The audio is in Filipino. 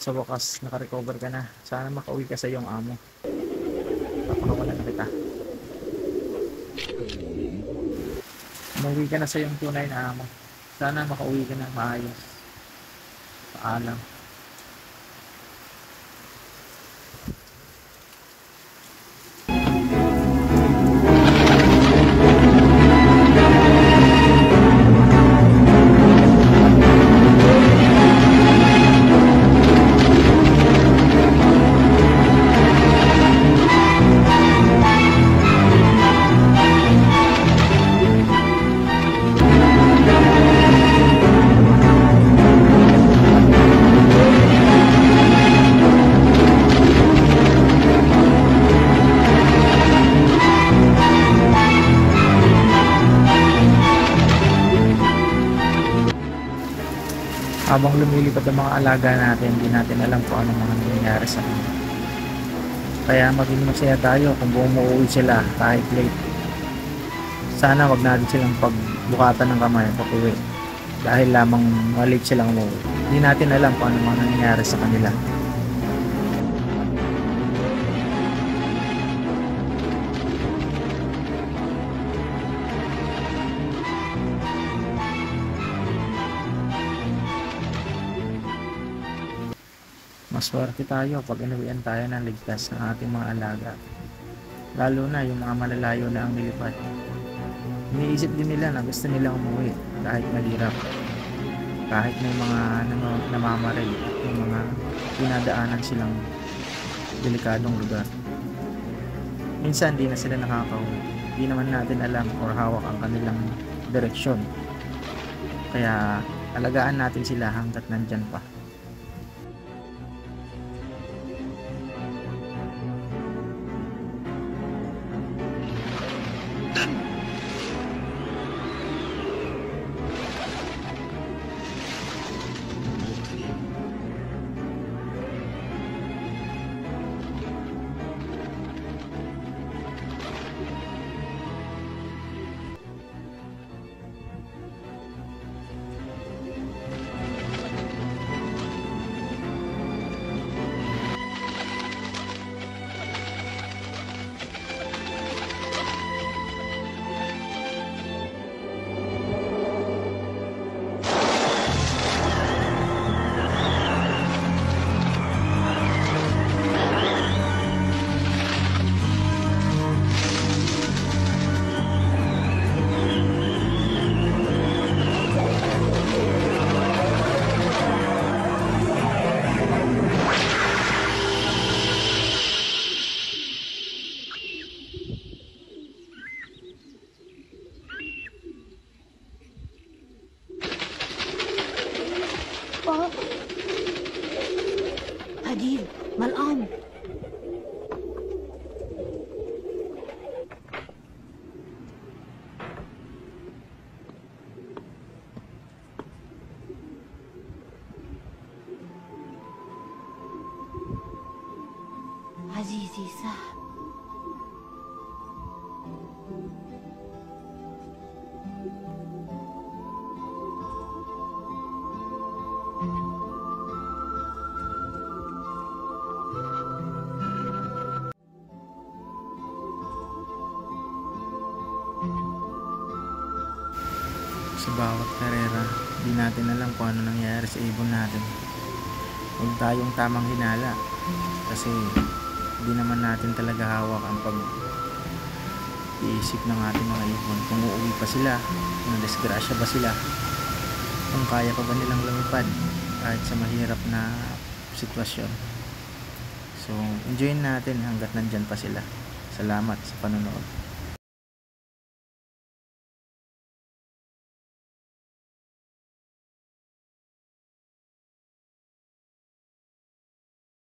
sa wakas naka-recover ka na. Sana makauwi ka sa iyong amo. Papakawalan na kita. Umuwi ka na sa iyong tunay na amo. Sana makauwi ka na maayos. Paalam. Habang lumilipad ang mga alaga natin, hindi natin alam kung ano mga nangyayari sa kanila. Kaya maging masaya tayo kung bumuuwi sila kahit late. Sana wag natin silang pagbukatan ng kamay pag uwi. Dahil lamang malate silang umuwi. Hindi natin alam kung ano mga nangyayari sa kanila. Maswerte tayo pag inuwian tayo ng ligtas ng ating mga alaga. Lalo na yung mga malalayo na ang nilipad. Iniisip din nila na gusto nilang umuwi kahit mahirap. Kahit may mga namamaril at may mga pinadaanan silang delikadong lugar. Minsan di na sila nakakauwi. Di naman natin alam or hawak ang kanilang direksyon. Kaya alagaan natin sila hanggat nandyan pa. Adil, malam. عزيزي صاحب Sa bawat karera, di natin alam kung ano nangyayari sa ibon natin. Huwag tayong tamang hinala kasi di naman natin talaga hawak ang pag-iisip ng ating mga ibon. Kung uuwi pa sila, kung nadisgrasya ba sila, kung kaya pa ba nilang lumipad kahit sa mahirap na sitwasyon. So, enjoyin natin hanggat nandyan pa sila. Salamat sa panonood.